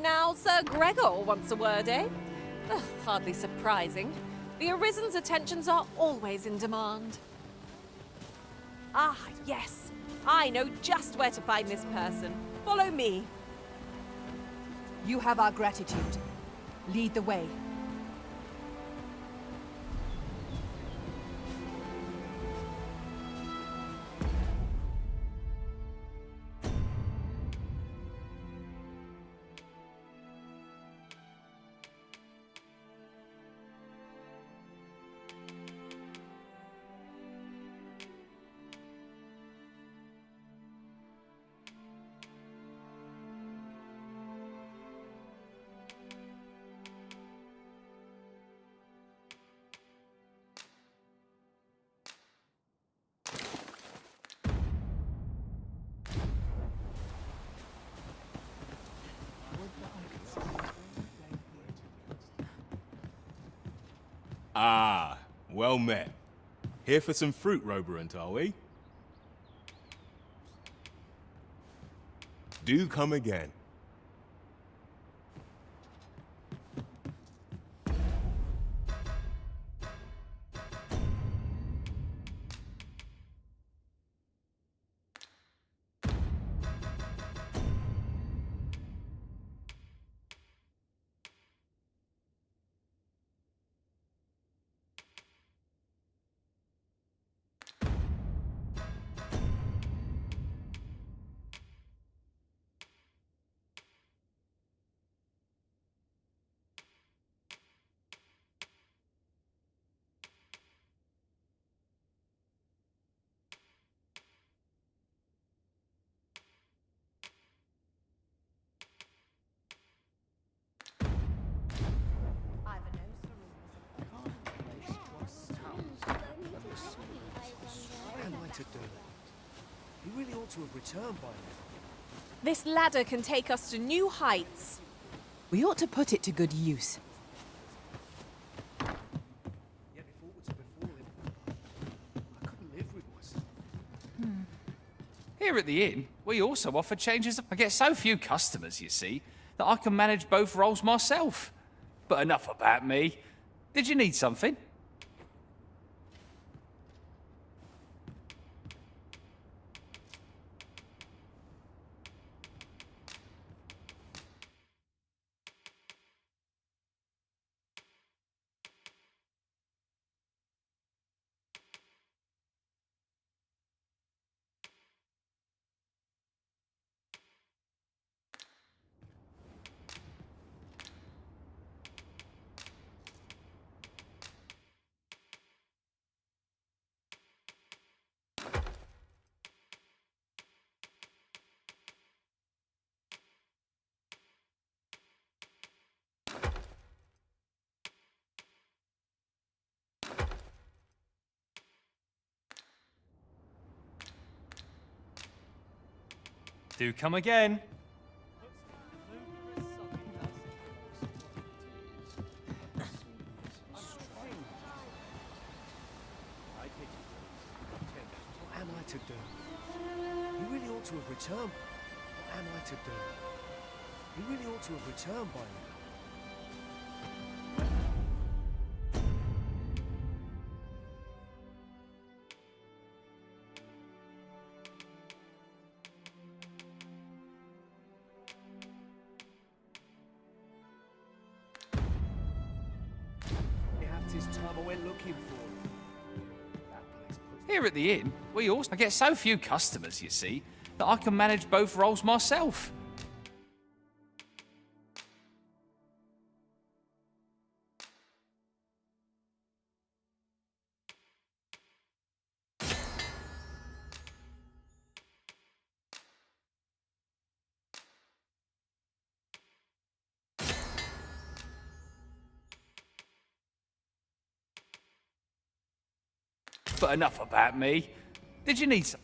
Now, Sir Gregor wants a word, eh? Ugh, hardly surprising. The Arisen's attentions are always in demand. Ah, yes. I know just where to find this person. Follow me. You have our gratitude. Lead the way. Ah, well met. Here for some fruit, Roborant, are we? Do come again. He really ought to have returned by now. This ladder can take us to new heights. We ought to put it to good use. Yet if aught were to befall him, I couldn't live with myself. Here at the inn, we also offer changes. I get so few customers, you see, that I can manage both roles myself. But enough about me. Did you need something? Do come again. What am I to do? He really ought to have returned. What am I to do? He really ought to have returned by now. Perhaps his time I went looking for him. That place puts Here at the inn, we also. I get so few customers, you see, that I can manage both roles myself. But enough about me. Did you need some?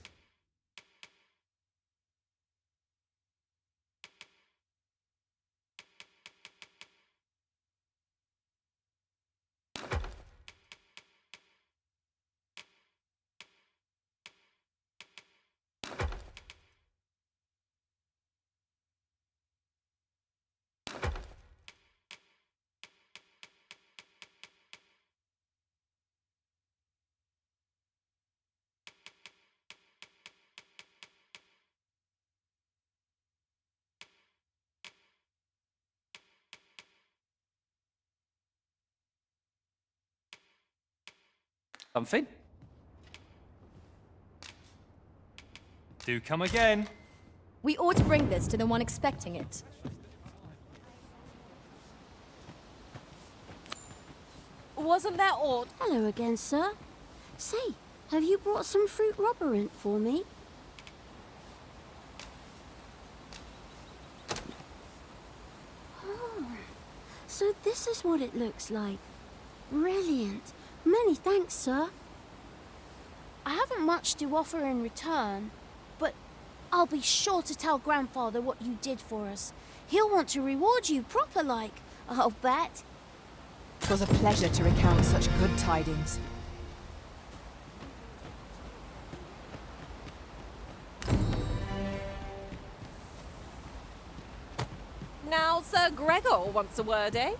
something? Do come again. We ought to bring this to the one expecting it. Wasn't there aught? Hello again, sir. Say, have you brought some fruit roborant for me? Oh, so this is what it looks like. Brilliant. Many thanks, sir. I haven't much to offer in return, but I'll be sure to tell Grandfather what you did for us. He'll want to reward you proper like, I'll bet. 'Twas a pleasure to recount such good tidings. Now Sir Gregor wants a word, eh?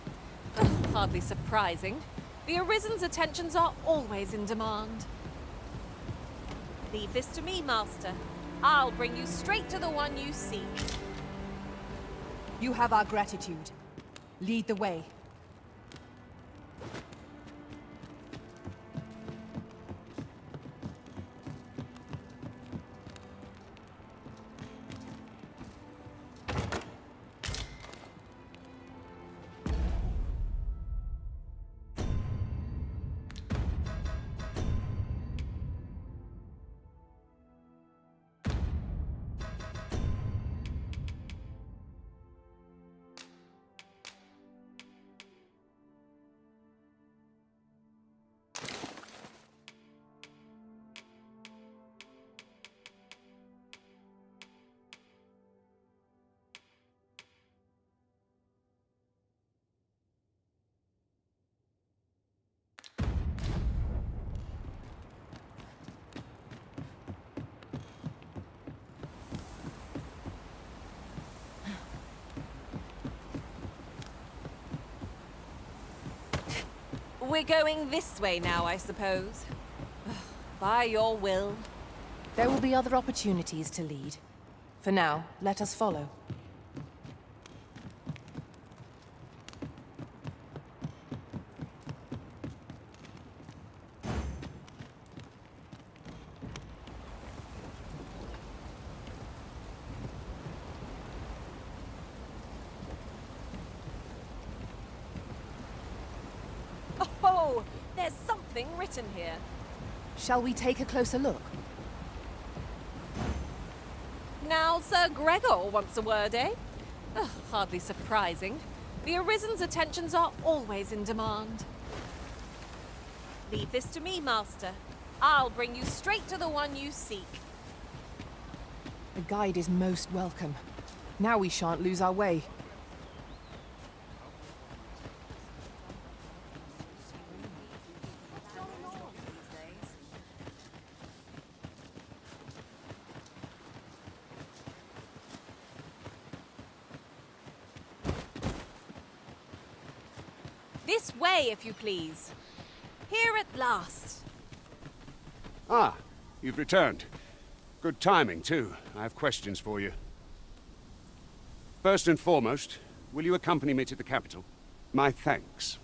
Ugh, hardly surprising. The Arisen's attentions are always in demand. Leave this to me, Master. I'll bring you straight to the one you seek. You have our gratitude. Lead the way. We're going this way now, I suppose. By your will. There will be other opportunities to lead. For now, let us follow. Oh, there's something written here. Shall we take a closer look? Now Sir Gregor wants a word, eh? Ugh, hardly surprising. The Arisen's attentions are always in demand. Leave this to me, Master. I'll bring you straight to the one you seek. A guide is most welcome. Now we shan't lose our way. This way, if you please. Here at last. Ah, you've returned. Good timing, too. I have questions for you. First and foremost, will you accompany me to the capital? My thanks.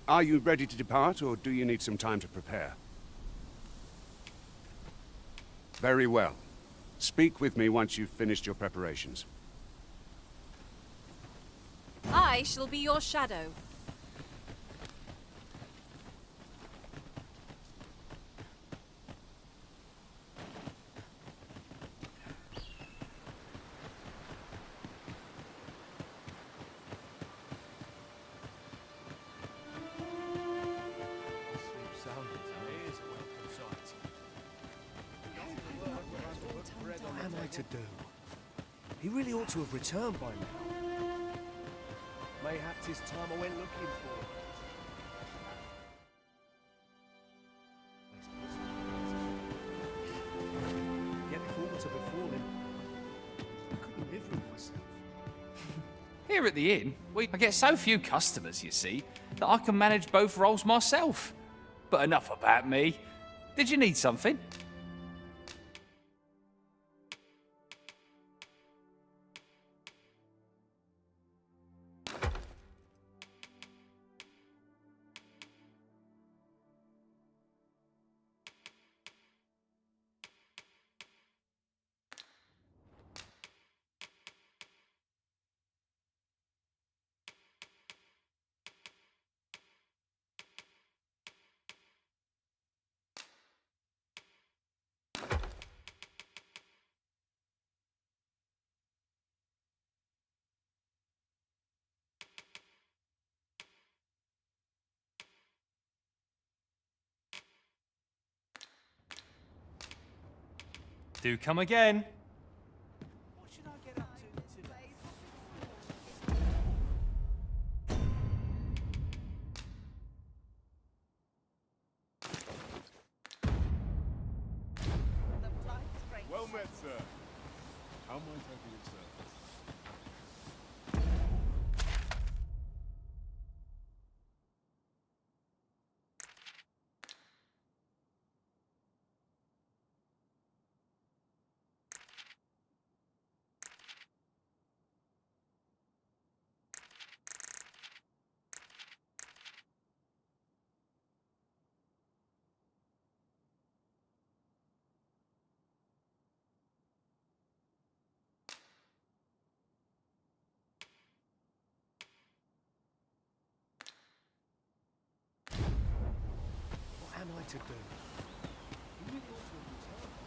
Are you ready to depart, or do you need some time to prepare? Very well. Speak with me once you've finished your preparations. I shall be your shadow. What am I to do? He really ought to have returned by now. Mayhaps it's time I went looking for him. Yet thought to befall him. I couldn't live with myself. Here at the inn, I get so few customers, you see, that I can manage both roles myself. But enough about me. Did you need something? Do come again. What should I get up to today? Well met, sir. How might I be of service? What am I to do? You really ought to have returned.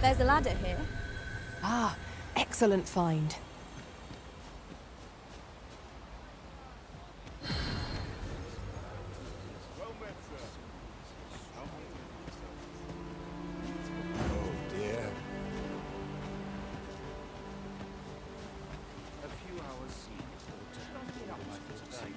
There's a ladder here. Ah, excellent find. Well met, sir. How might I be of service? Oh, dear. A few hours sleep ought to get up for today.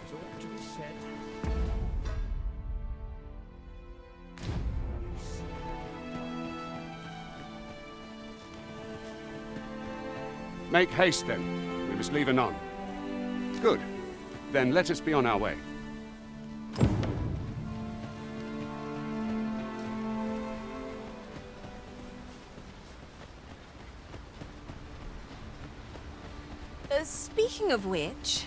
There's ought to be said. Make haste, then. We must leave anon. Good. Then let us be on our way. Speaking of which,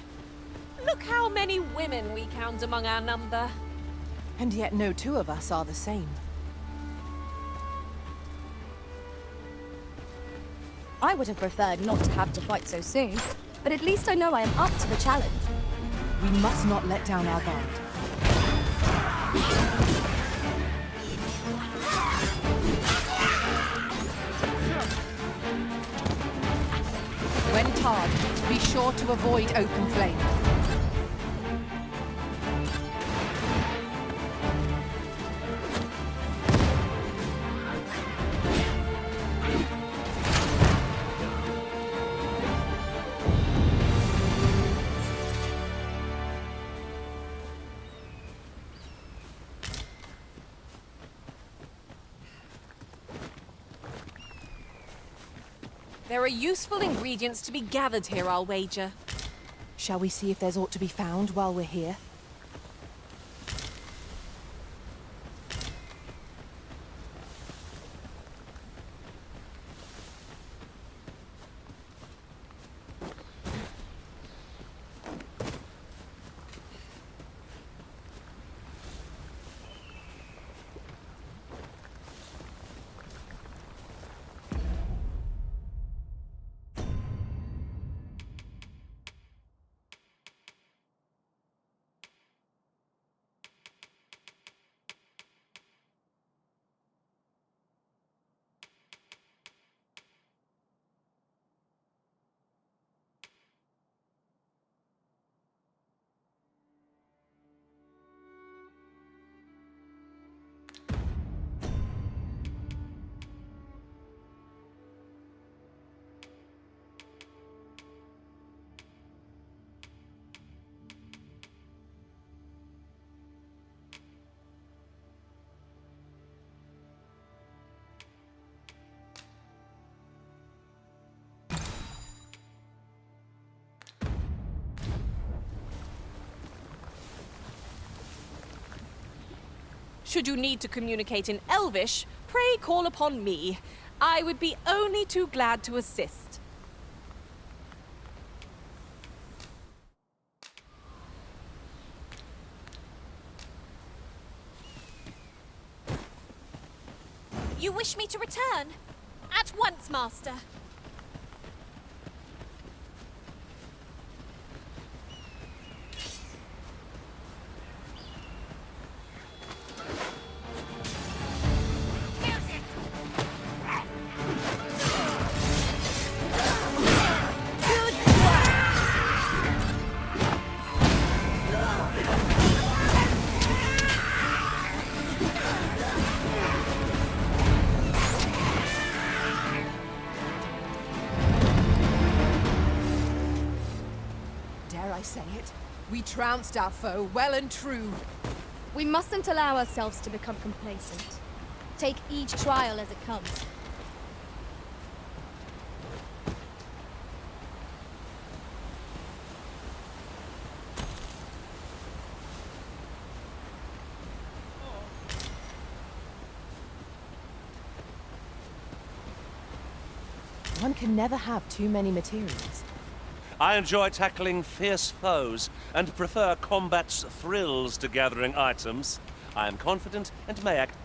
look how many women we count among our number. And yet no two of us are the same. I would have preferred not to have to fight so soon, but at least I know I am up to the challenge. We must not let down our guard. When charged, be sure to avoid open flame. There are useful ingredients to be gathered here, I'll wager. Shall we see if there's aught to be found while we're here? Should you need to communicate in Elvish, pray call upon me. I would be only too glad to assist. You wish me to return? At once, Master. Dare I say it? We trounced our foe well and true. We mustn't allow ourselves to become complacent. Take each trial as it comes. One can never have too many materials. I enjoy tackling fierce foes and prefer combat's thrills to gathering items. I am confident and may act.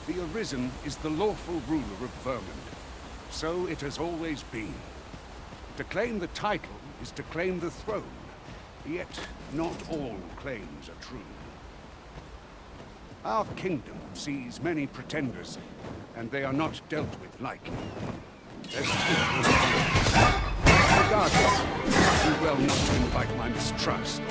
The Arisen is the lawful ruler of Vermund. So it has always been. To claim the title is to claim the throne. Yet, not all claims are true. Our kingdom sees many pretenders, and they are not dealt with lightly. Regardless, do well not to invite my mistrust.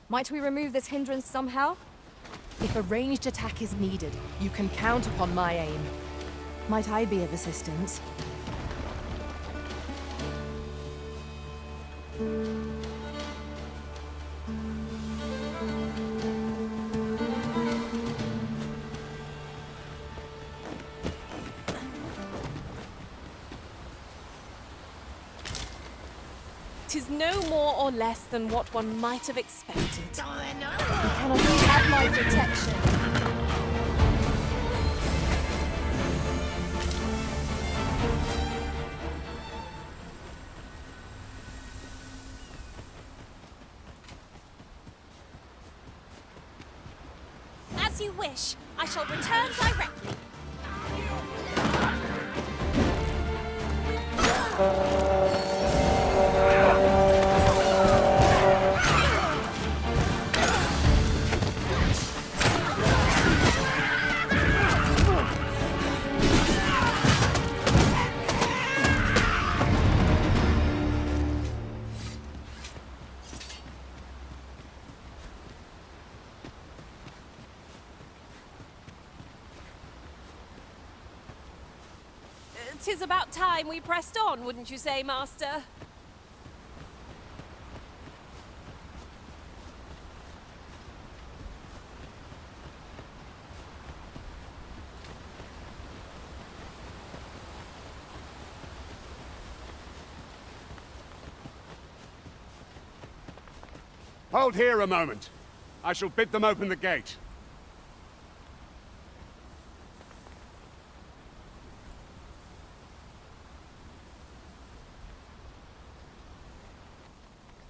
Might we remove this hindrance somehow? If a ranged attack is needed, you can count upon my aim. Might I be of assistance? Tis no more or less than what one might have expected. Cannot you have my protection? As you wish, I shall return directly. Tis about time we pressed on, wouldn't you say, Master? Hold here a moment. I shall bid them open the gate.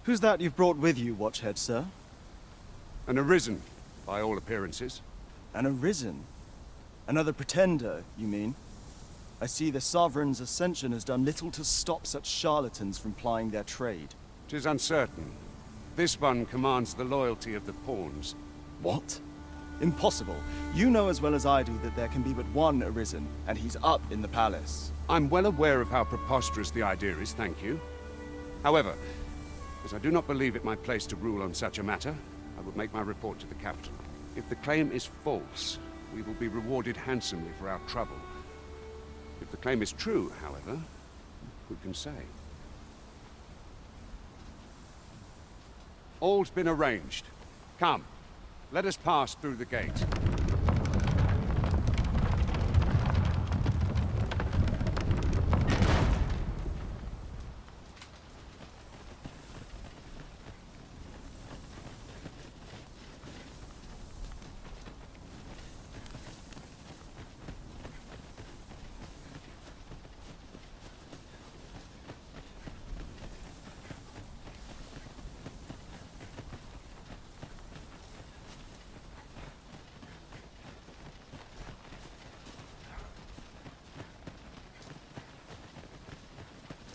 Who's that you've brought with you, Watchhead, sir? An Arisen, by all appearances. An Arisen? Another pretender, you mean? I see the Sovereign's ascension has done little to stop such charlatans from plying their trade. 'Tis uncertain. This one commands the loyalty of the pawns. What? Impossible. You know as well as I do that there can be but one Arisen, and he's up in the palace. I'm well aware of how preposterous the idea is, thank you. However, as I do not believe it my place to rule on such a matter, I will make my report to the capital. If the claim is false, we will be rewarded handsomely for our trouble. If the claim is true, however, who can say? All's been arranged. Come, let us pass through the gate.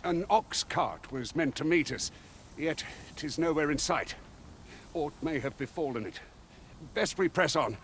An ox cart was meant to meet us, yet 'tis nowhere in sight. Aught may have befallen it. Best we press on.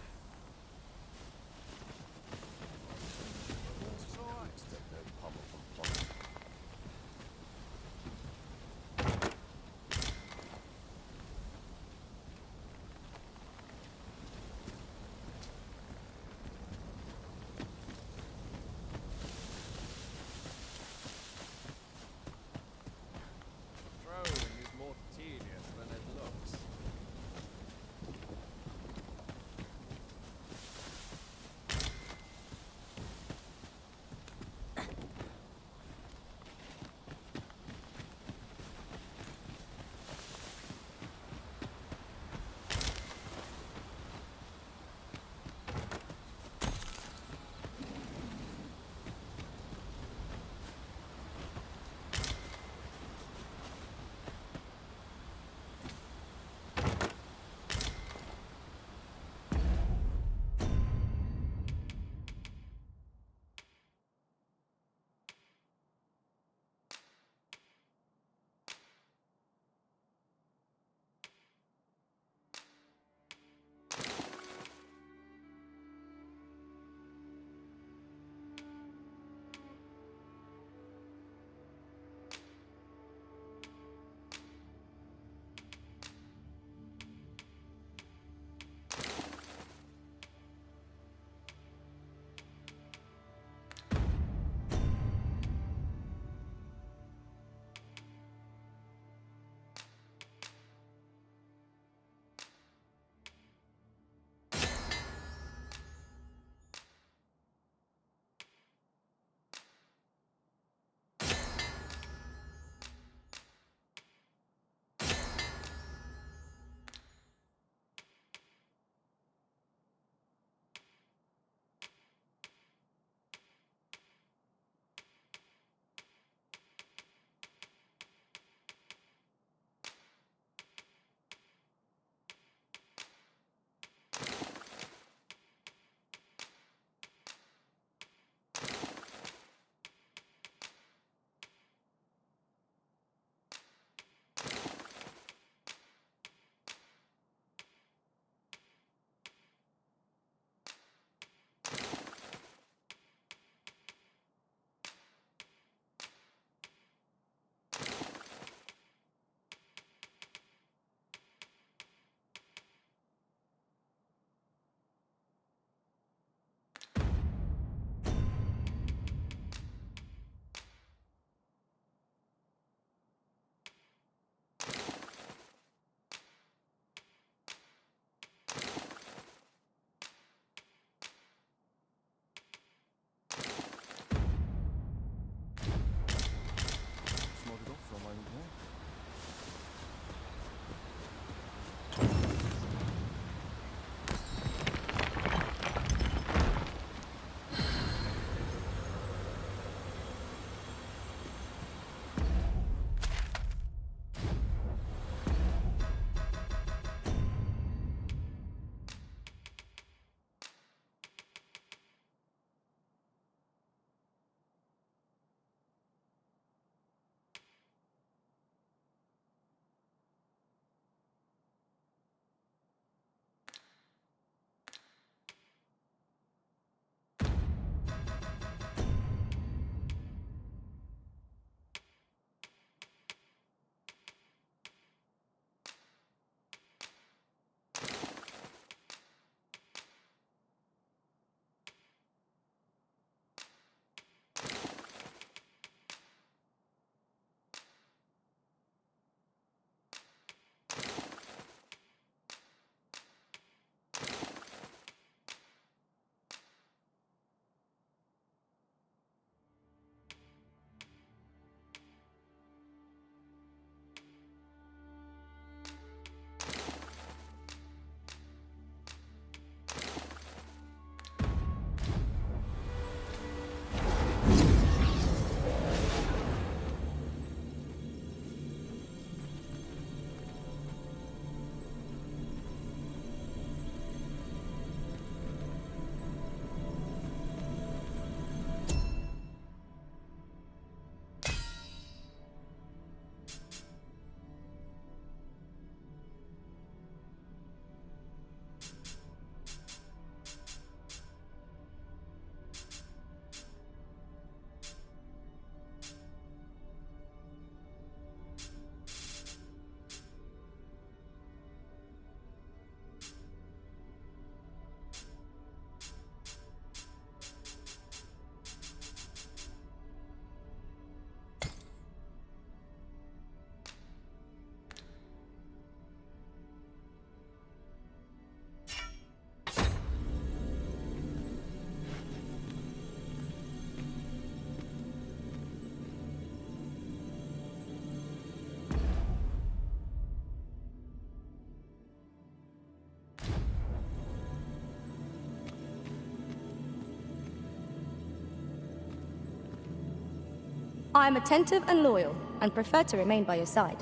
I am attentive and loyal, and prefer to remain by your side.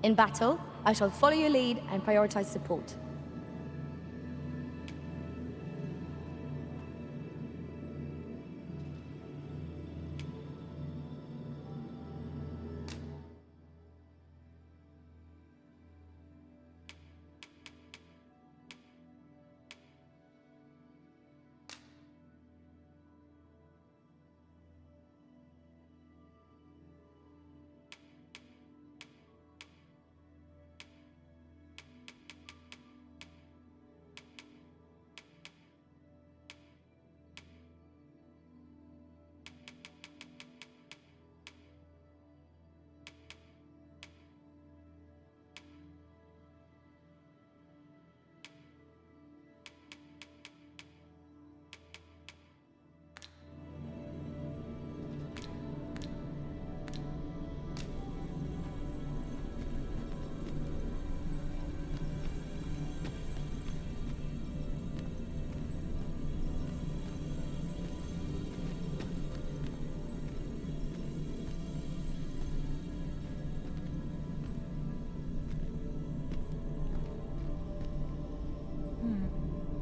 In battle, I shall follow your lead and prioritize support.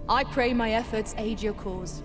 I pray my efforts aid your cause.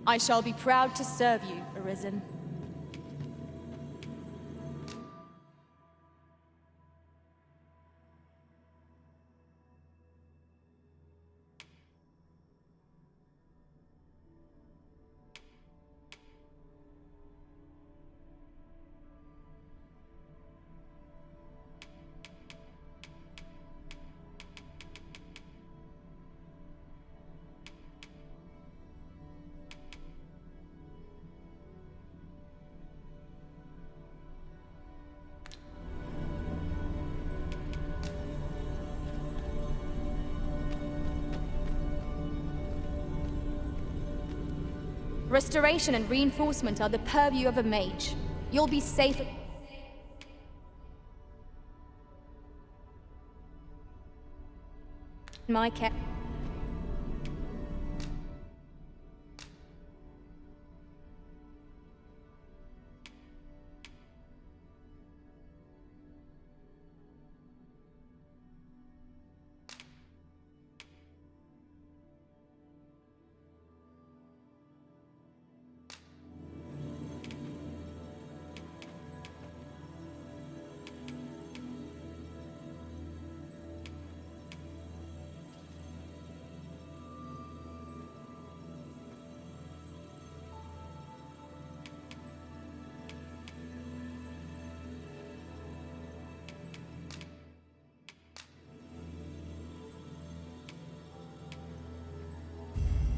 I shall be proud to serve you, Arisen. Restoration and reinforcement are the purview of a mage. You'll be safe. My care.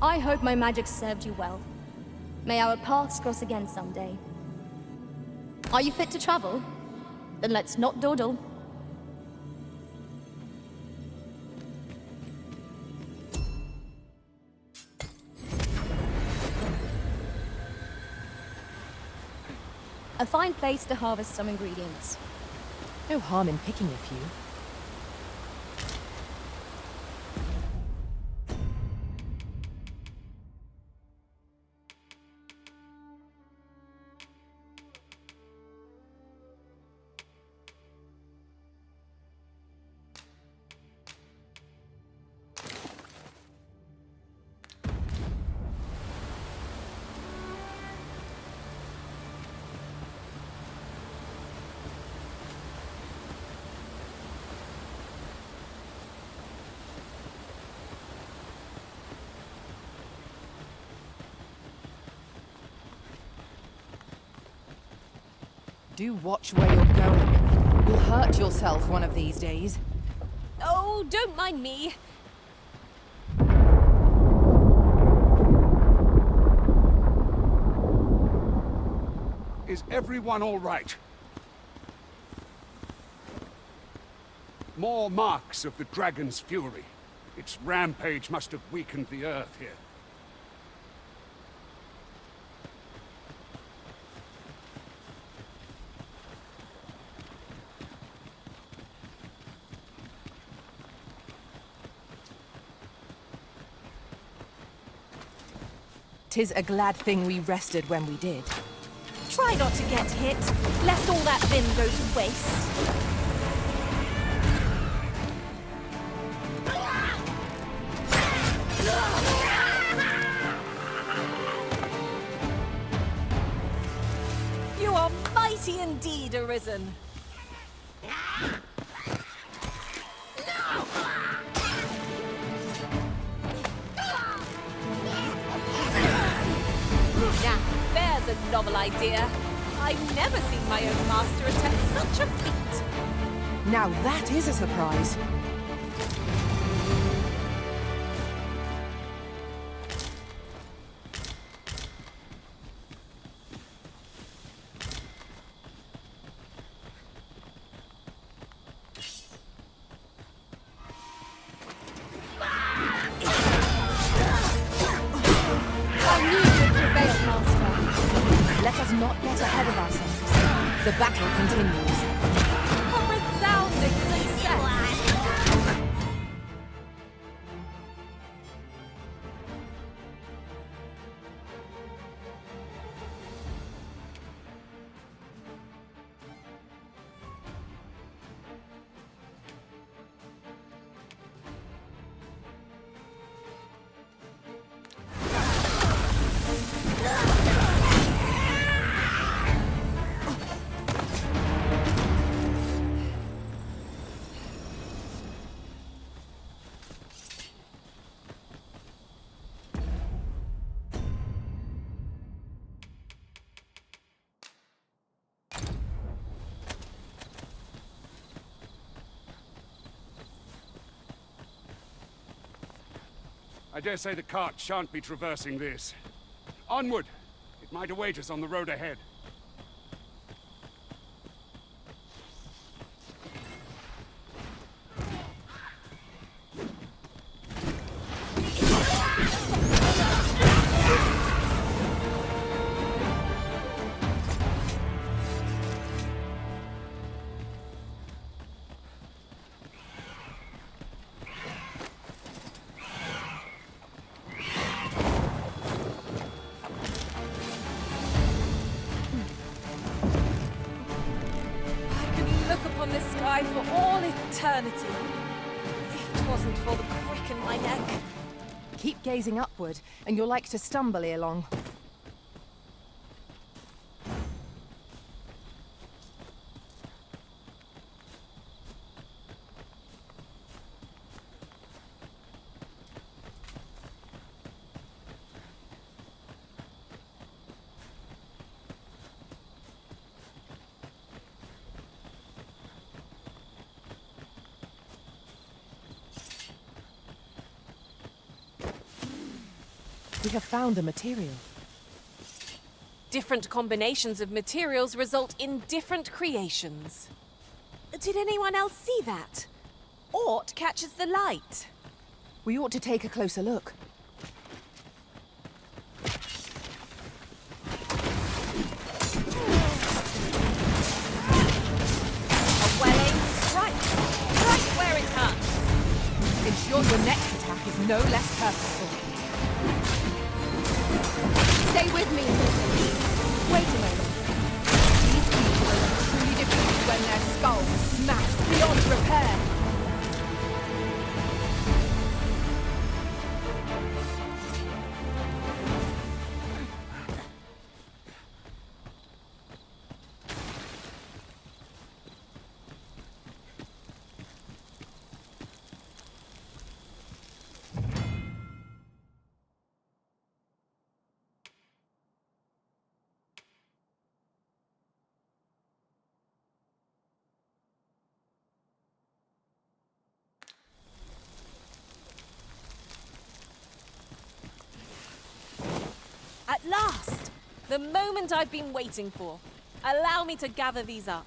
I hope my magic served you well. May our paths cross again someday. Are you fit to travel? Then let's not dawdle. A fine place to harvest some ingredients. No harm in picking a few. Do watch where you're going. You'll hurt yourself one of these days. Oh, don't mind me. Is everyone all right? More marks of the dragon's fury. Its rampage must have weakened the earth here. Tis a glad thing we rested when we did. Try not to get hit, lest all that vim go to waste. You are mighty indeed, Arisen. Now, there's a novel idea. I've never seen my own master attempt such a feat. Now that is a surprise. Let us not get ahead of ourselves. The battle continues. A resounding success. I dare say the cart shan't be traversing this. Onward! It might await us on the road ahead. For all eternity. If 'twasn't for the crick in my neck. Keep gazing upward, and you're like to stumble ere long. We have found a material. Different combinations of materials result in different creations. Did anyone else see that? Aught catches the light. We ought to take a closer look. A well-aimed strike. Right where it hurts. Ensure your next attack is no less purposeful. Stay with me. Wait a moment. These creatures are truly defeated when their skulls smash beyond repair. The moment I've been waiting for. Allow me to gather these up.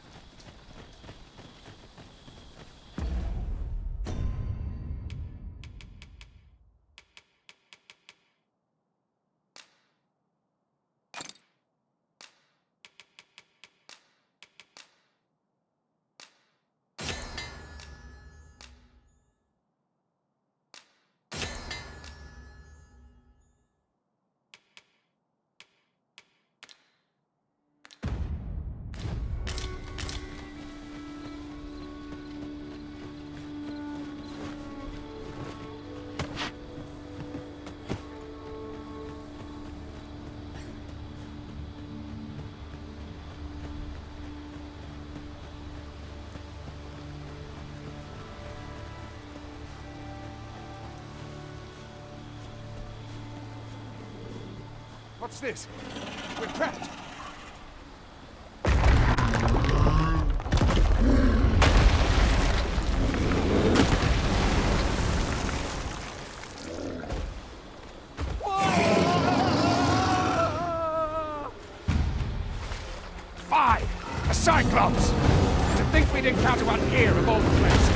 What's this? We're trapped! Five! A Cyclops! To think we'd encounter one here of all places!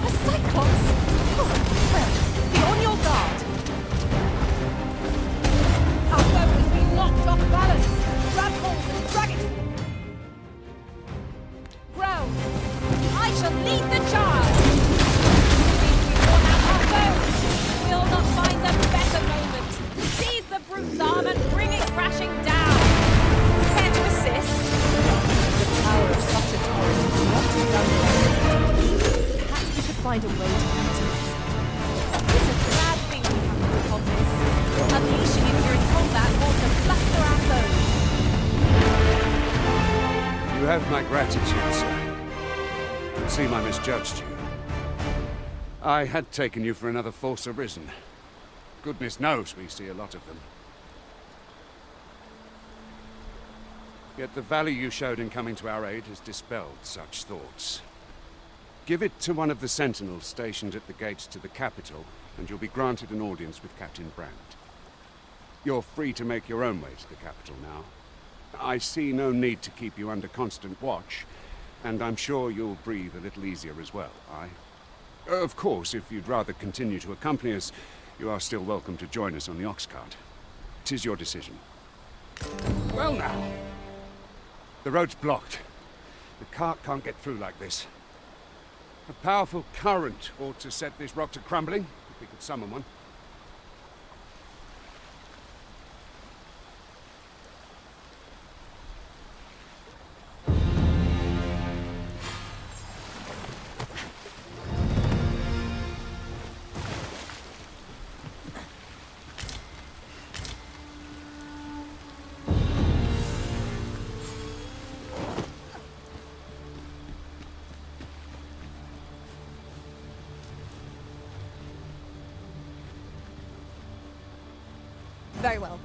A Cyclops? Oh, well, be on your guard. Our boat has been knocked off balance. Grab hold and drag it. Ground. I shall lead the charge. We've worn out our boat. We'll not find a better moment. Seize the brute's arm and bring it crashing down. Care to assist? The power of such a torrent is not done. Perhaps we could find a way to utilize it. It's a bad thing we have to upon this. Unleashing it during combat ought to fluster our foes. You have my gratitude, sir. It seems I misjudged you. I had taken you for another Force Arisen. Goodness knows we see a lot of them. Yet the value you showed in coming to our aid has dispelled such thoughts. Give it to one of the sentinels stationed at the gates to the capital, and you'll be granted an audience with Captain Brandt. You're free to make your own way to the capital now. I see no need to keep you under constant watch, and I'm sure you'll breathe a little easier as well, Of course, if you'd rather continue to accompany us, you are still welcome to join us on the ox cart. 'Tis your decision. Well now. The road's blocked. The cart can't get through like this. A powerful current ought to set this rock to crumbling, if we could summon one. Very well.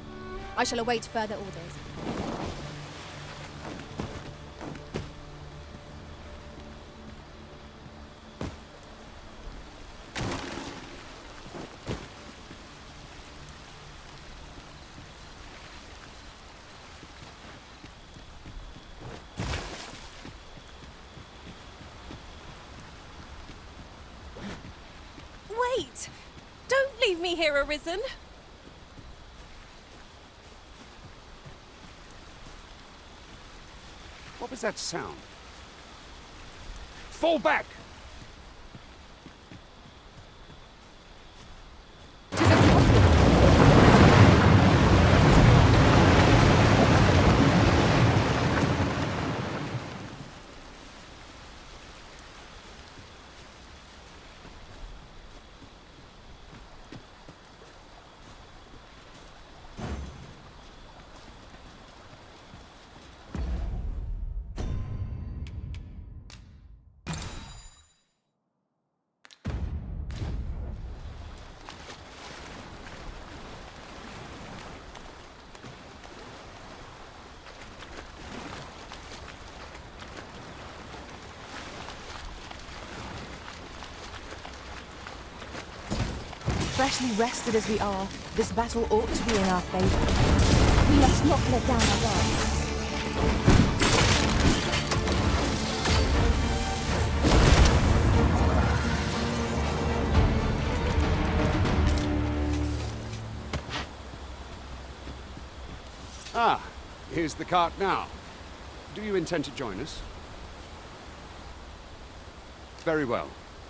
I shall await further orders. Wait! Don't leave me here, Arisen. What was that sound? Fall back! Freshly rested as we are, This battle ought to be in our favor. We must not let down our guard. Ah, here's the cart now. Do you intend to join us? Very well.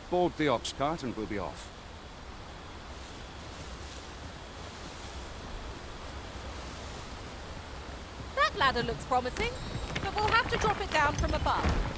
Board the ox cart and we'll be off. That ladder looks promising, but we'll have to drop it down from above.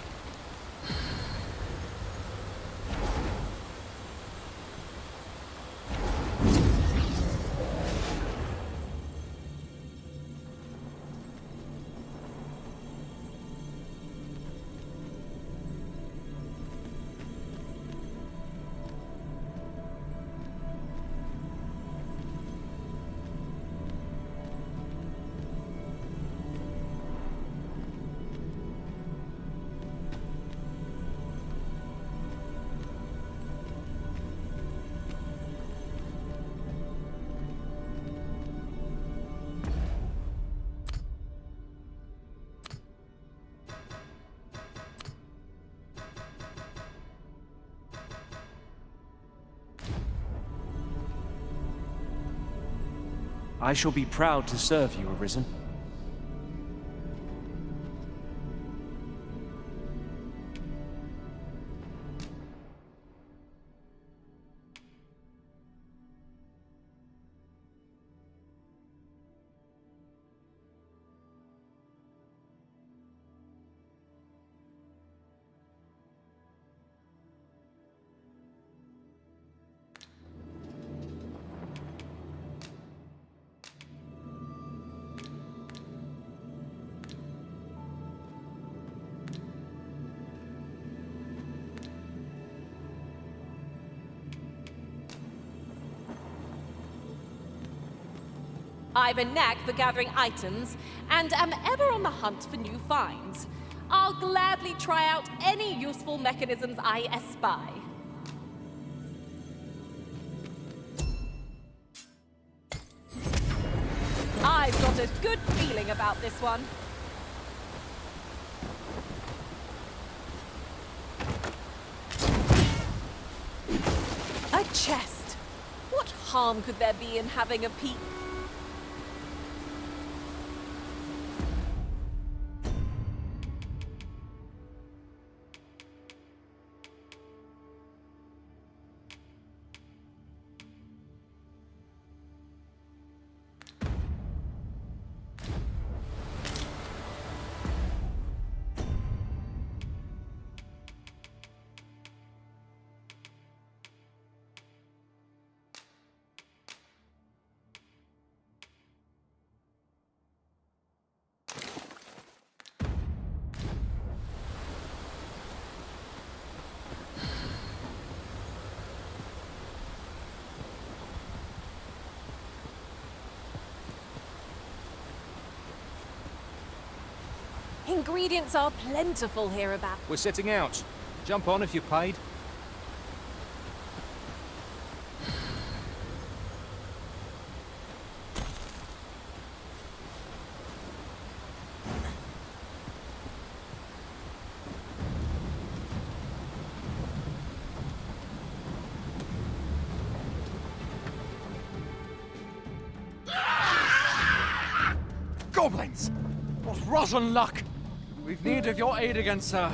I shall be proud to serve you, Arisen. I've a knack for gathering items, and am ever on the hunt for new finds. I'll gladly try out any useful mechanisms I espy. I've got a good feeling about this one. A chest. What harm could there be in having a peek? Ingredients are plentiful hereabouts. We're setting out. Jump on if you're paid. Goblins! What rotten luck! We've need of your aid again, sir.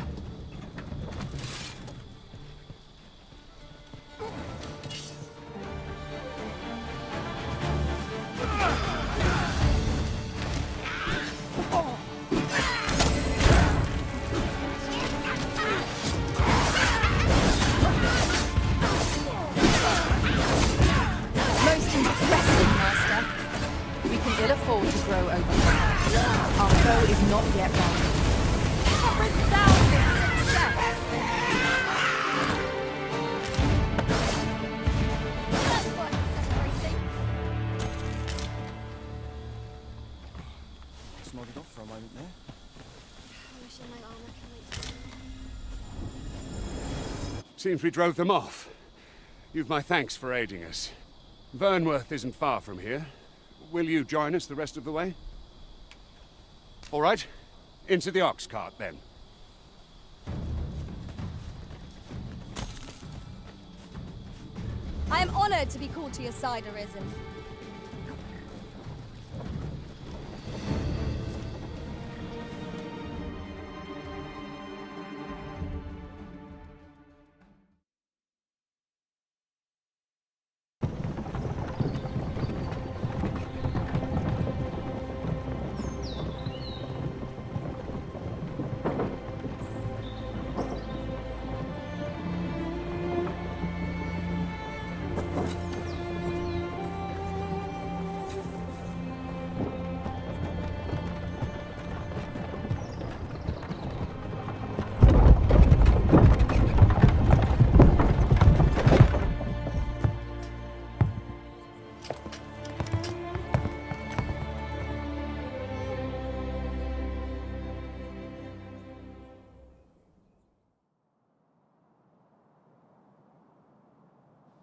Most impressive, Master. We can ill afford to grow over. Our foe is not yet won. Just nodded off for a moment there. Seems we drove them off. You've my thanks for aiding us. Vernworth isn't far from here. Will you join us the rest of the way? All right. Into the ox cart, then. I am honored to be called to your side, Arisen.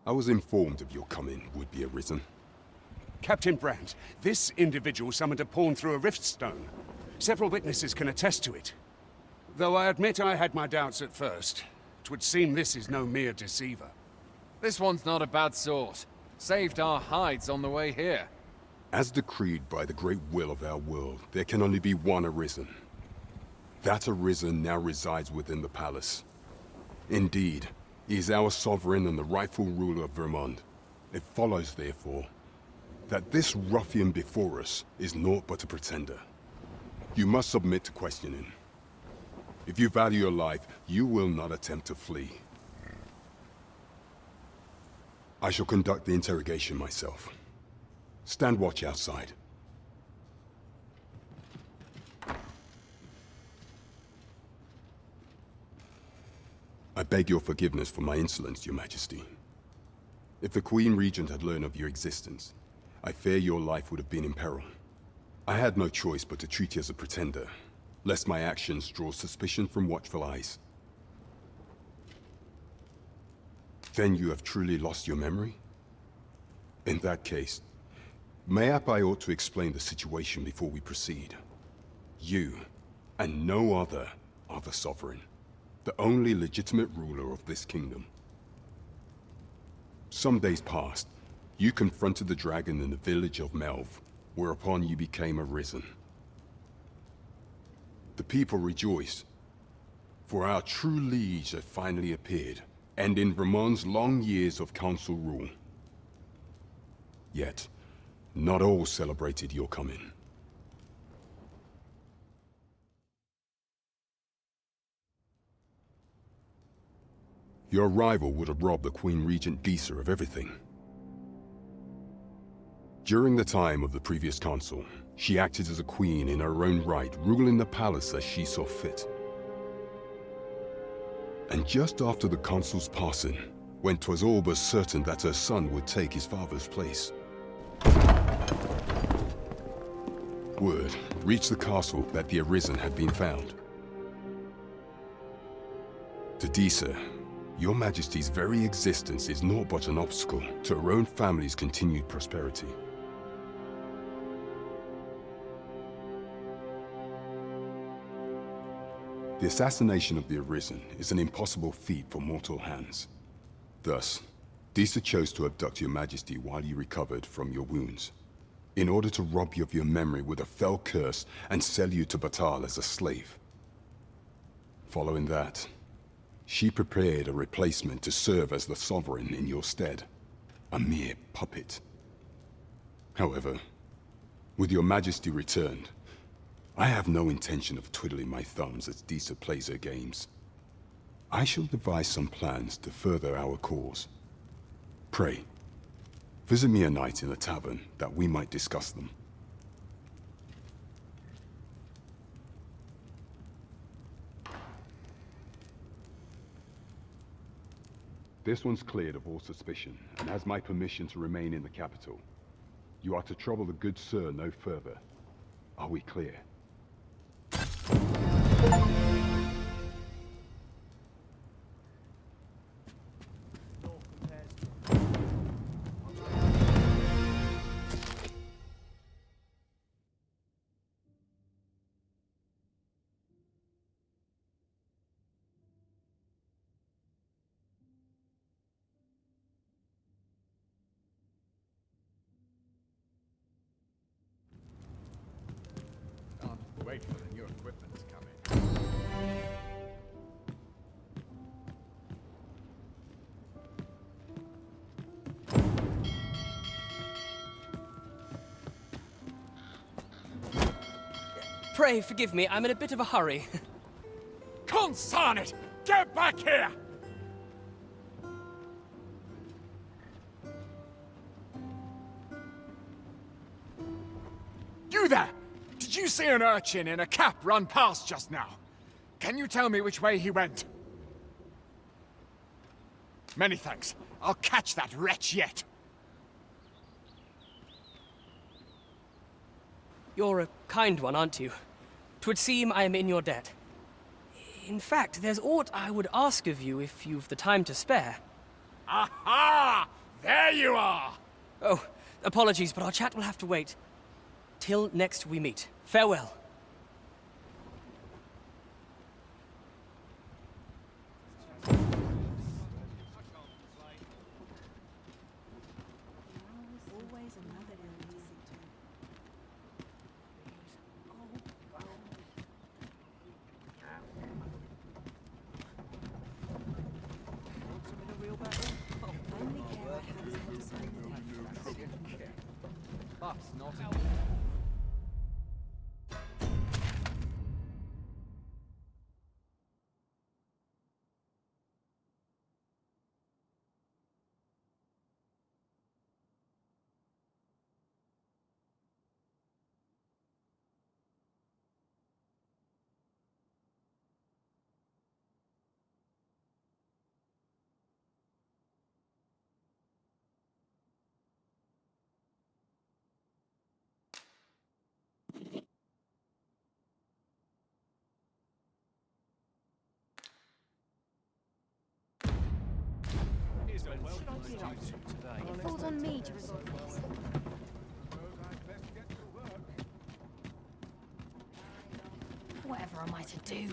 I was informed of your coming, would-be Arisen. Captain Brandt, this individual summoned a pawn through a rift stone. Several witnesses can attest to it. Though I admit I had my doubts at first. 'Twould seem this is no mere deceiver. This one's not a bad sort. Saved our hides on the way here. As decreed by the great will of our world, there can only be one Arisen. That Arisen now resides within the palace. Indeed, he is our sovereign and the rightful ruler of Vermont. It follows, therefore, that this ruffian before us is naught but a pretender. You must submit to questioning. If you value your life, you will not attempt to flee. I shall conduct the interrogation myself. Stand watch outside. I beg your forgiveness for my insolence, Your Majesty. If the Queen Regent had learned of your existence, I fear your life would have been in peril. I had no choice but to treat you as a pretender, lest my actions draw suspicion from watchful eyes. Then you have truly lost your memory? In that case, mayhap I ought to explain the situation before we proceed. You, and no other, are the sovereign. The only legitimate ruler of this kingdom. Some days past, you confronted the dragon in the village of Melv, whereupon you became Arisen. The people rejoiced, for our true liege had finally appeared, ending Vermont's long years of council rule. Yet, not all celebrated your coming. Your arrival would have robbed the Queen Regent Disa of everything. During the time of the previous consul, she acted as a queen in her own right, ruling the palace as she saw fit. And just after the consul's passing, when 'twas all but certain that her son would take his father's place, word reached the castle that the Arisen had been found. To Disa, Your Majesty's very existence is naught but an obstacle to her own family's continued prosperity. The assassination of the Arisen is an impossible feat for mortal hands. Thus, Disa chose to abduct Your Majesty while you recovered from your wounds, in order to rob you of your memory with a fell curse and sell you to Batal as a slave. Following that, she prepared a replacement to serve as the sovereign in your stead, a mere puppet. However, with Your Majesty returned, I have no intention of twiddling my thumbs as Disa plays her games. I shall devise some plans to further our cause. Pray, visit me a night in a tavern that we might discuss them. This one's cleared of all suspicion, and has my permission to remain in the capital. You are to trouble the good sir no further. Are we clear? Pray forgive me, I'm in a bit of a hurry. Consign it! Get back here! You there! Did you see an urchin in a cap run past just now? Can you tell me which way he went? Many thanks. I'll catch that wretch yet. You're a kind one, aren't you? 'Twould seem I am in your debt. In fact, there's aught I would ask of you if you've the time to spare. Aha! There you are! Oh, apologies, but our chat will have to wait. Till next we meet. Farewell. It falls on me to resolve this. Whatever am I to do?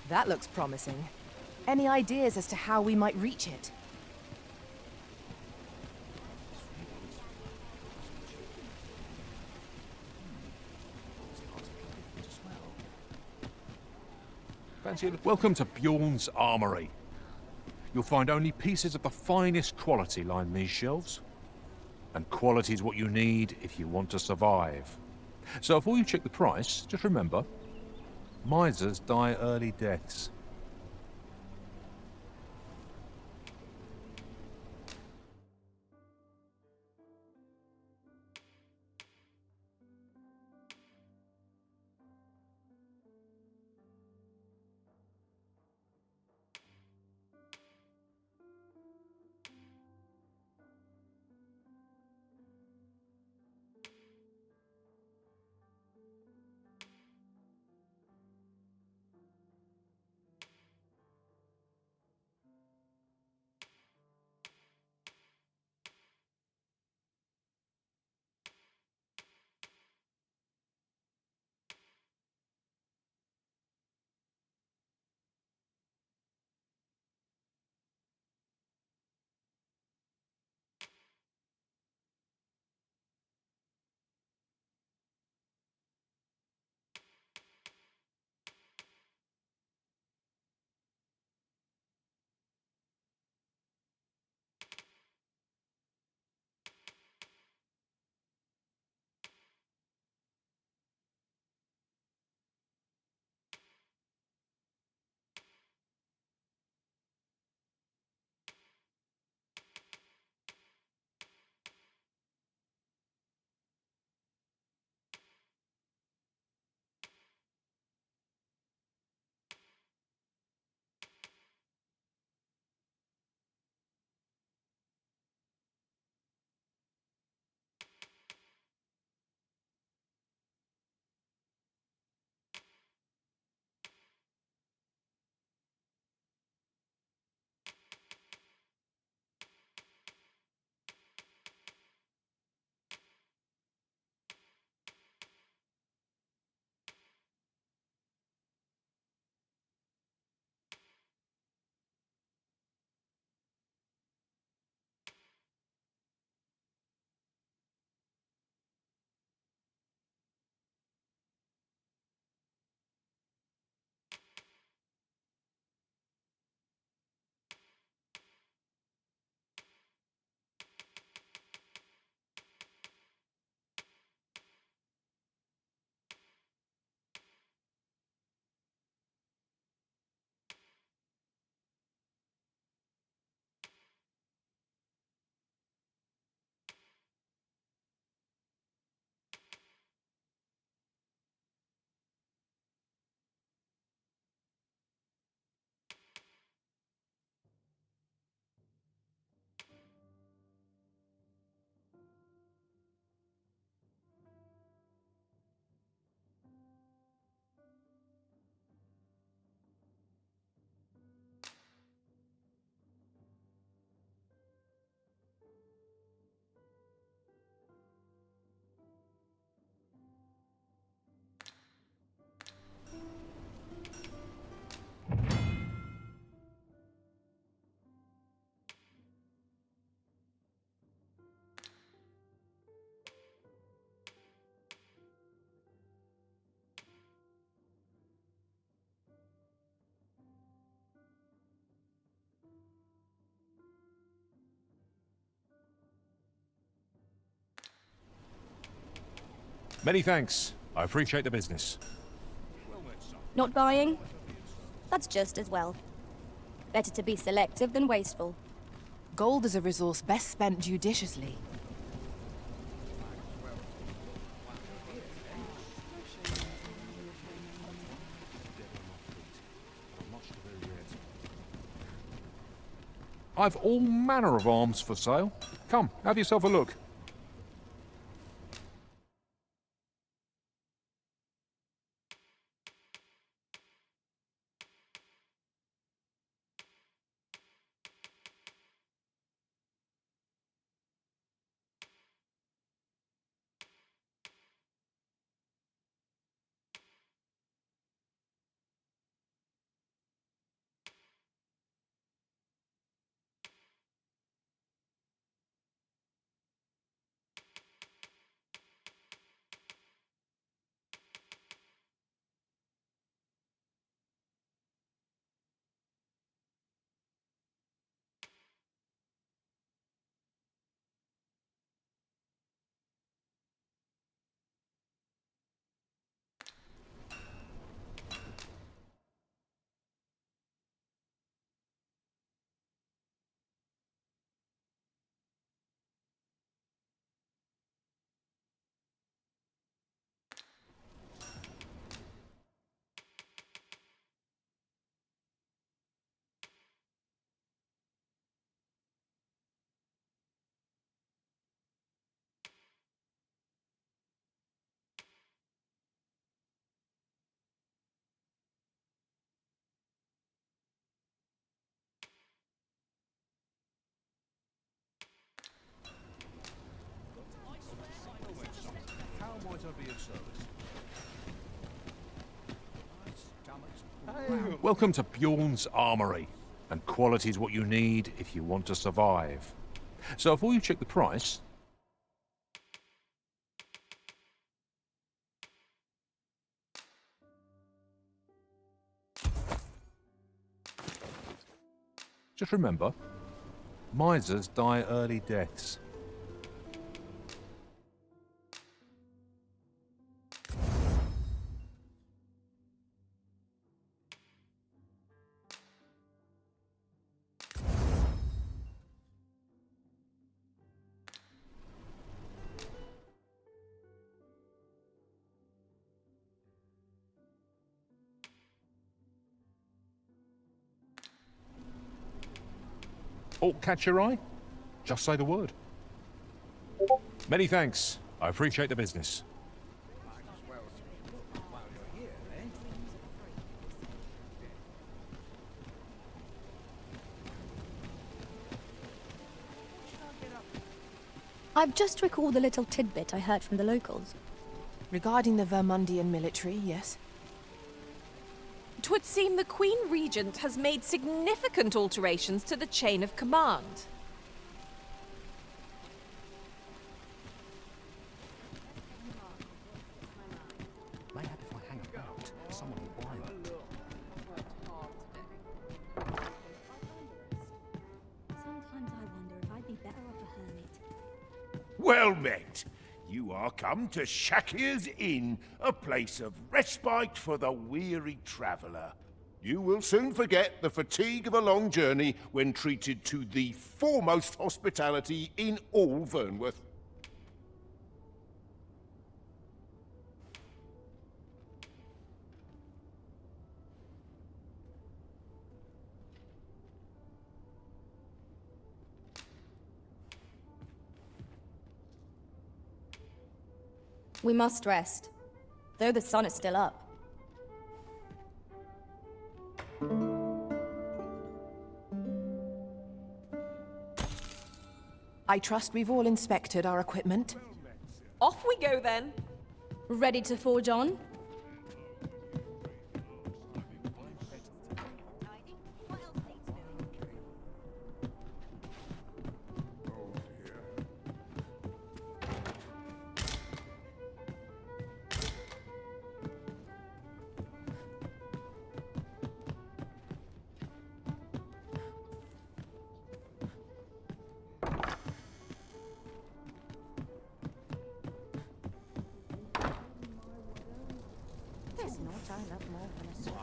That looks promising. Any ideas as to how we might reach it? Welcome to Bjorn's Armory. You'll find only pieces of the finest quality line these shelves. And quality is what you need if you want to survive. So before you check the price, just remember, misers die early deaths. Many thanks. I appreciate the business. Not buying? That's just as well. Better to be selective than wasteful. Gold is a resource best spent judiciously. I've all manner of arms for sale. Come, have yourself a look. Welcome to Bjorn's Armory. And quality is what you need if you want to survive. So before you check the price... just remember, misers die early deaths. Oh, catch your eye? Just say the word. Many thanks. I appreciate the business. I've just recalled a little tidbit I heard from the locals. Regarding the Vermundian military, yes? 'Twould seem the Queen Regent has made significant alterations to the chain of command. Mayhap if I hang about, someone will buy it. Sometimes I wonder if I'd be better off a hermit. Well met. You are come to Shakir's Inn, a place of respite for the weary traveller. You will soon forget the fatigue of a long journey when treated to the foremost hospitality in all Vernworth. We must rest, though the sun is still up. I trust we've all inspected our equipment. Off we go then. Ready to forge on? Time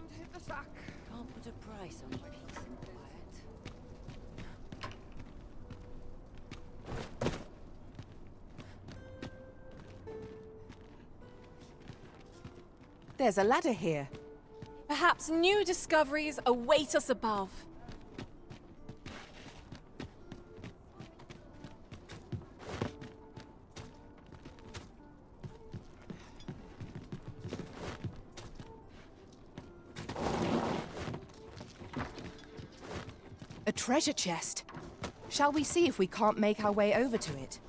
to hit the sack. Can't put a price on peace and quiet. There's a ladder here. Perhaps new discoveries await us above. A treasure chest. Shall we see if we can't make our way over to it?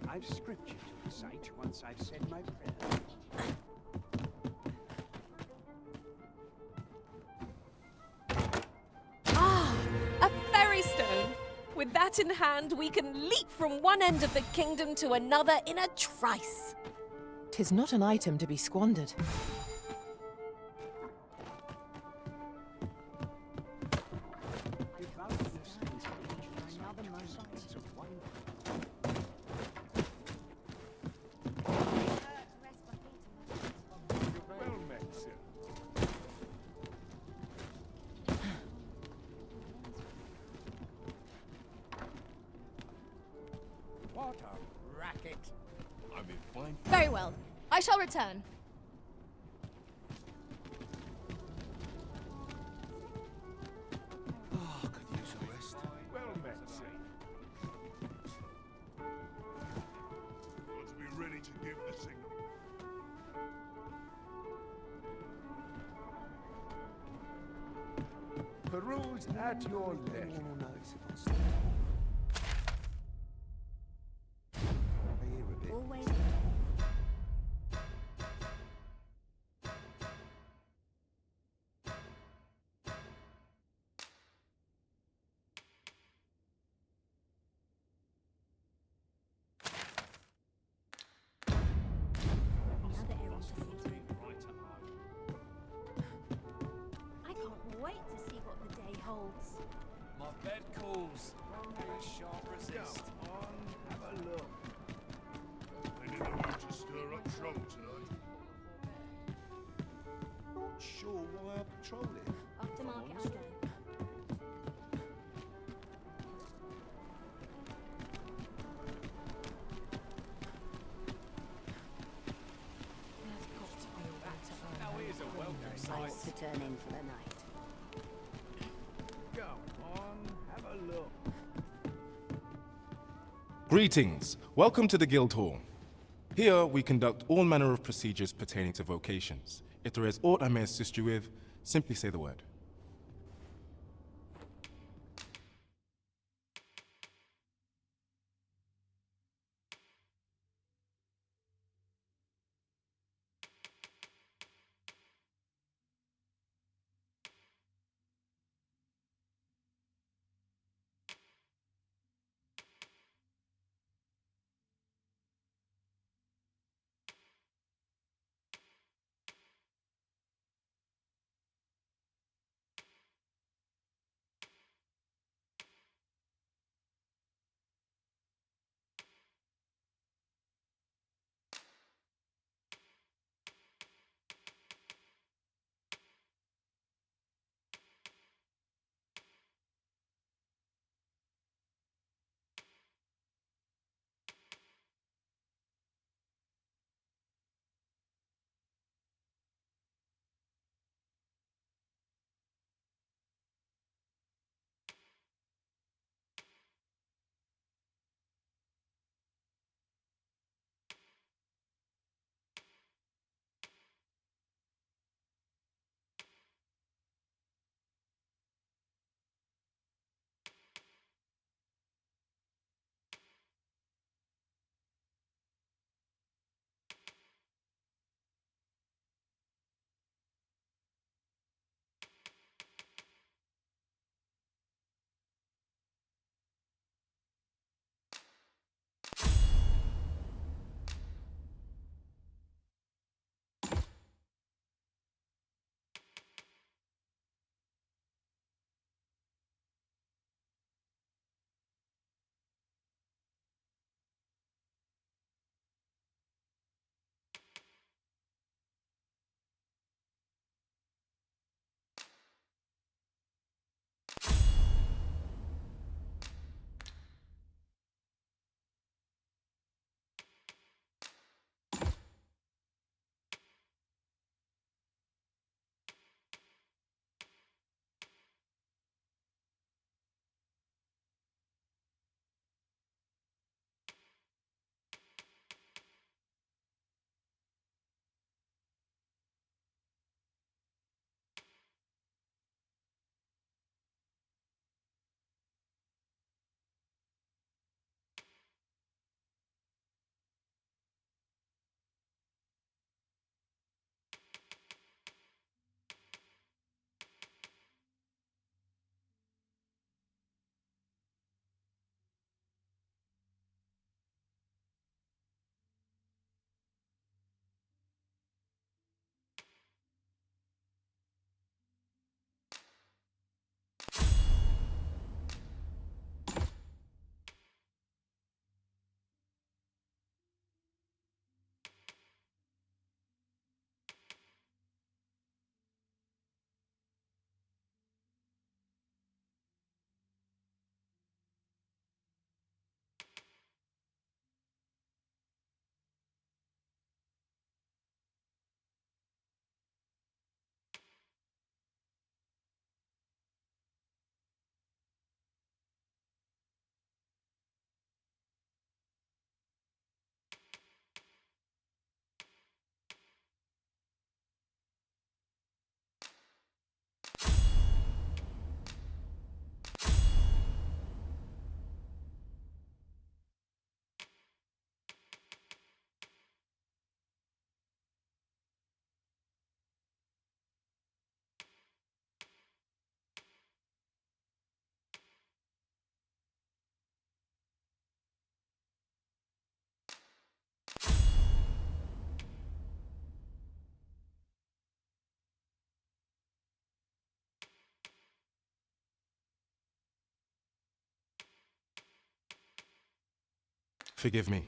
I've scripture to recite once I've said my prayer. Ah, a ferry stone. With that in hand, we can leap from one end of the kingdom to another in a trice. 'Tis not an item to be squandered. What a racket. I'm in fine. Very well. I shall return. Oh, could use a rest. Well met, sir. Let's be ready to give the signal. Peruse at your leisure. Always. Another errand to see. I can't wait to see what the day holds. My bed calls. I shan't resist. Come on, have a look. Any of you to stir up trouble tonight? Not sure why I'm patrolling. Off to market I go. Now here's a welcome I ought sight. to turn in for the night. Come on, have a look. Greetings. Welcome to the Guild Hall. Here we conduct all manner of procedures pertaining to vocations. If there is aught I may assist you with, simply say the word. Forgive me,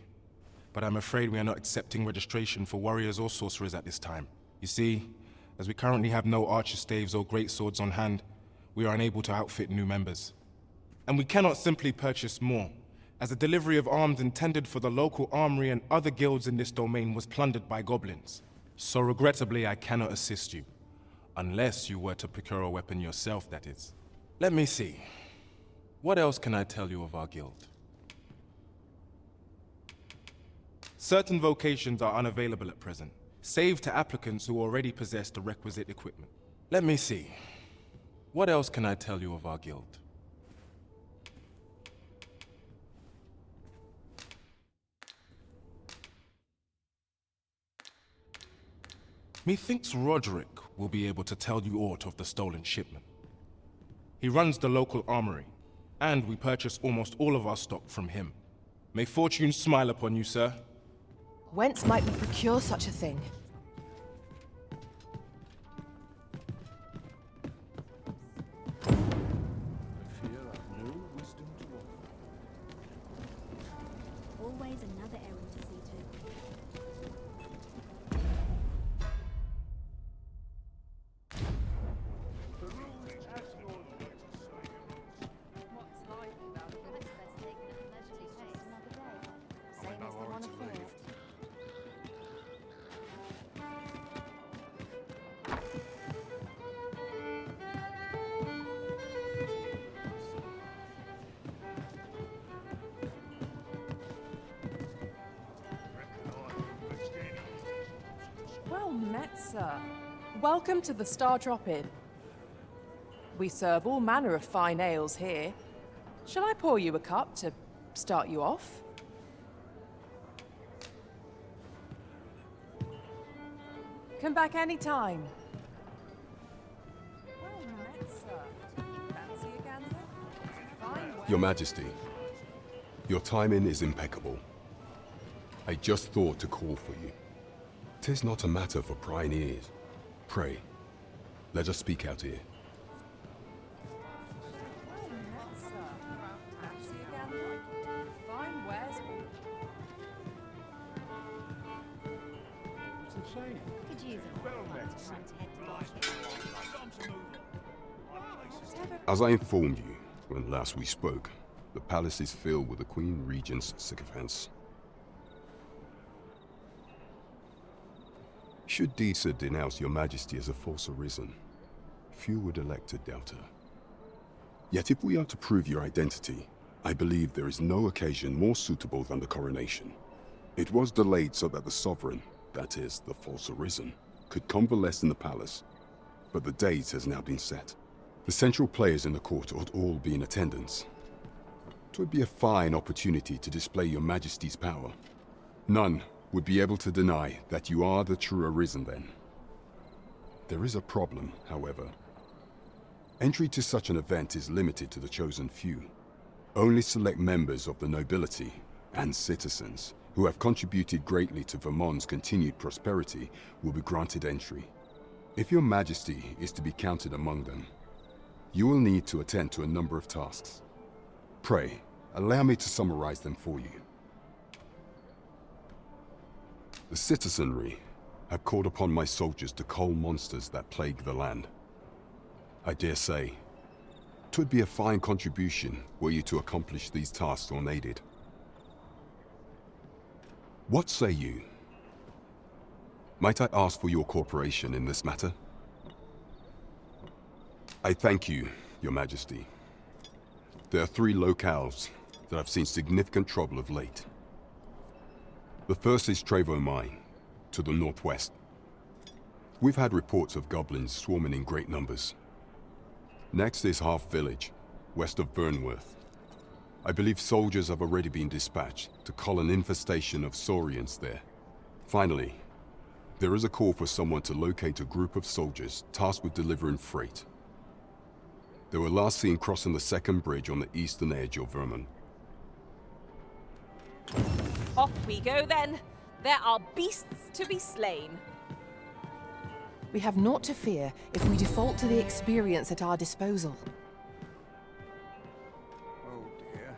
but I'm afraid we are not accepting registration for warriors or sorcerers at this time. You see, as we currently have no archer staves or greatswords on hand, we are unable to outfit new members. And we cannot simply purchase more, as the delivery of arms intended for the local armory and other guilds in this domain was plundered by goblins. So regrettably, I cannot assist you. Unless you were to procure a weapon yourself, that is. Let me see. What else can I tell you of our guild? Certain vocations are unavailable at present, save to applicants who already possess the requisite equipment. Let me see. What else can I tell you of our guild? Methinks Roderick will be able to tell you aught of the stolen shipment. He runs the local armory, and we purchase almost all of our stock from him. May fortune smile upon you, sir. Whence might we procure such a thing? Always another errand to see to. Well met, sir. Welcome to the Star Drop-In. We serve all manner of fine ales here. Shall I pour you a cup to start you off? Come back any time. Well met, sir. Fancy a gander? Fine Your Majesty, your timing is impeccable. I just thought to call for you. 'Tis not a matter for prying ears. Pray, let us speak out here. As I informed you when last we spoke, the palace is filled with the Queen Regent's sycophants. Should Disa denounce your Majesty as a false arisen, few would elect to doubt her. Yet if we are to prove your identity, I believe there is no occasion more suitable than the coronation. It was delayed so that the sovereign, that is, the false arisen, could convalesce in the palace, but the date has now been set. The central players in the court ought all be in attendance. It would be a fine opportunity to display your Majesty's power. None would be able to deny that you are the true arisen then. There is a problem, however. Entry to such an event is limited to the chosen few. Only select members of the nobility and citizens who have contributed greatly to Vermont's continued prosperity will be granted entry. If your Majesty is to be counted among them, you will need to attend to a number of tasks. Pray, allow me to summarize them for you. The citizenry have called upon my soldiers to cull monsters that plague the land. I dare say, 'twould be a fine contribution were you to accomplish these tasks unaided. What say you? Might I ask for your cooperation in this matter? I thank you, Your Majesty. There are 3 locales that have seen significant trouble of late. The first is Trevo Mine, to the northwest. We've had reports of goblins swarming in great numbers. Next is Half Village, west of Vernworth. I believe soldiers have already been dispatched to cull an infestation of saurians there. Finally, there is a call for someone to locate a group of soldiers tasked with delivering freight. They were last seen crossing the second bridge on the eastern edge of Vermont. Off we go then. There are beasts to be slain. We have naught to fear if we default to the experience at our disposal. Oh dear.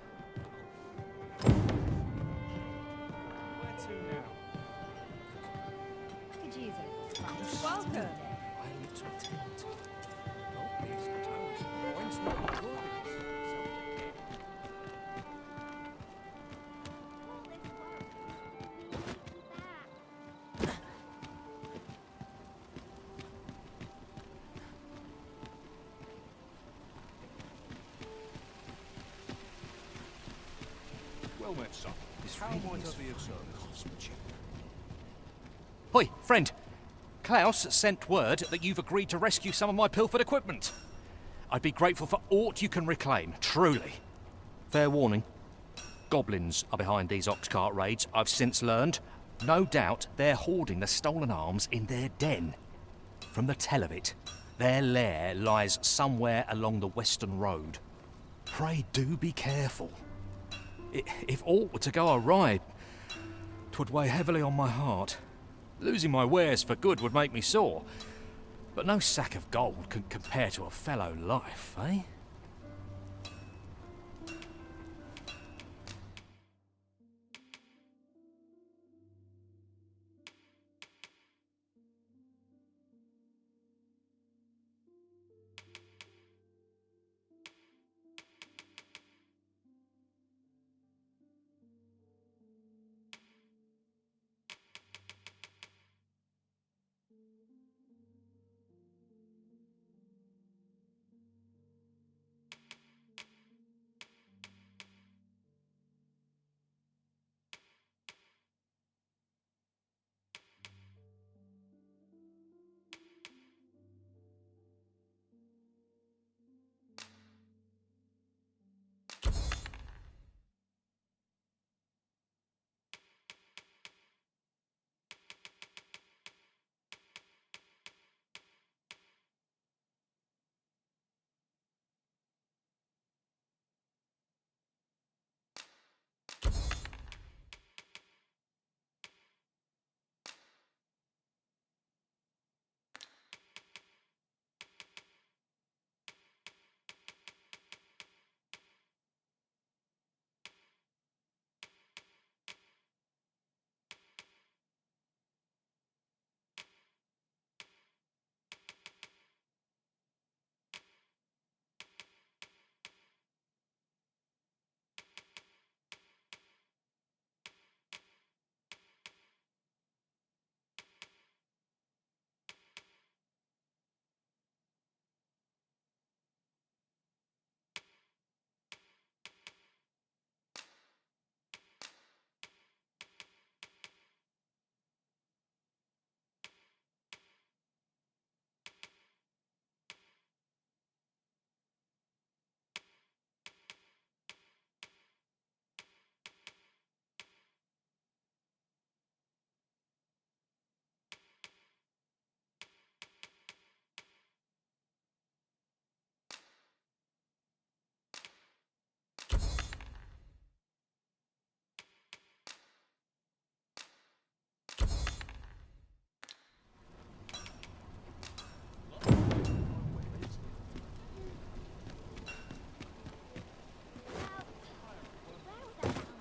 Well met, son. How might I be of service? Hoi, friend. Klaus sent word that you've agreed to rescue some of my pilfered equipment. I'd be grateful for aught you can reclaim, truly. Fair warning. Goblins are behind these ox cart raids, I've since learned. No doubt they're hoarding the stolen arms in their den. From the tell of it, their lair lies somewhere along the Western Road. Pray do be careful. If aught were to go awry, 'twould weigh heavily on my heart. Losing my wares for good would make me sore. But no sack of gold can compare to a fellow life, eh?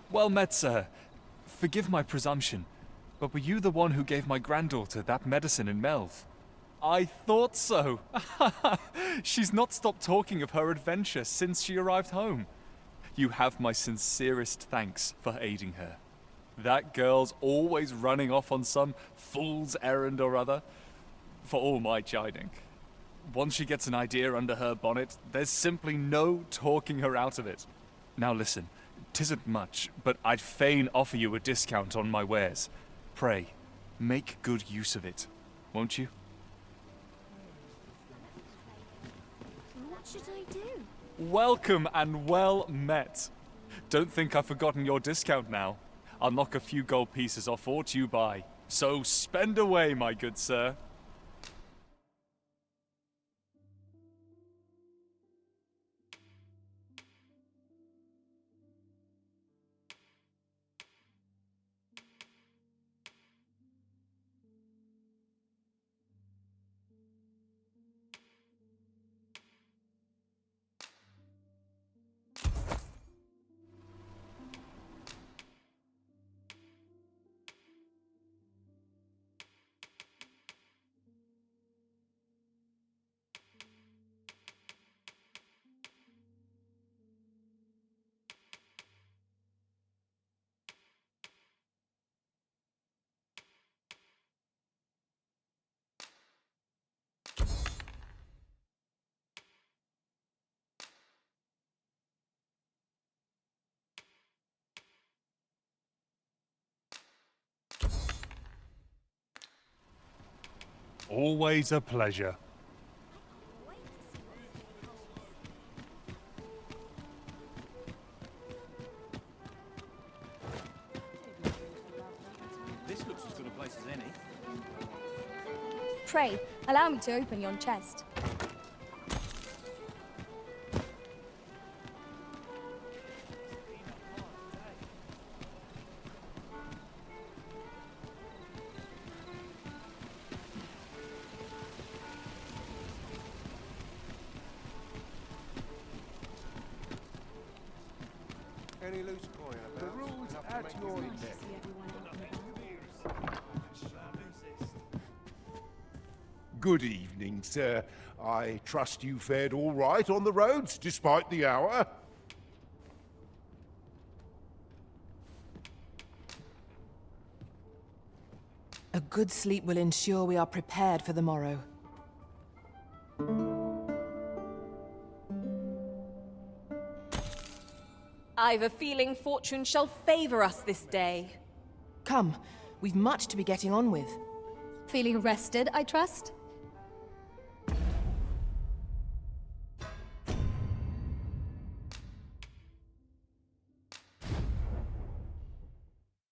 Well met, sir. Forgive my presumption, but were you the one who gave my granddaughter that medicine in Melv? I thought so. She's not stopped talking of her adventure since she arrived home. You have my sincerest thanks for aiding her. That girl's always running off on some fool's errand or other, for all my chiding. Once she gets an idea under her bonnet, there's simply no talking her out of it. Now listen, 'tisn't much, but I'd fain offer you a discount on my wares. Pray, make good use of it, won't you? What should I do? Welcome and well met. Don't think I've forgotten your discount now. I'll knock a few gold pieces off aught you buy. So spend away, my good sir. Always a pleasure. This looks as good a place as any. Pray, allow me to open yon chest. Any loose coin about? The rules at your neck. Good evening, sir. I trust you fared all right on the roads, despite the hour. A good sleep will ensure we are prepared for the morrow. I've a feeling fortune shall favor us this day. Come, we've much to be getting on with. Feeling rested, I trust?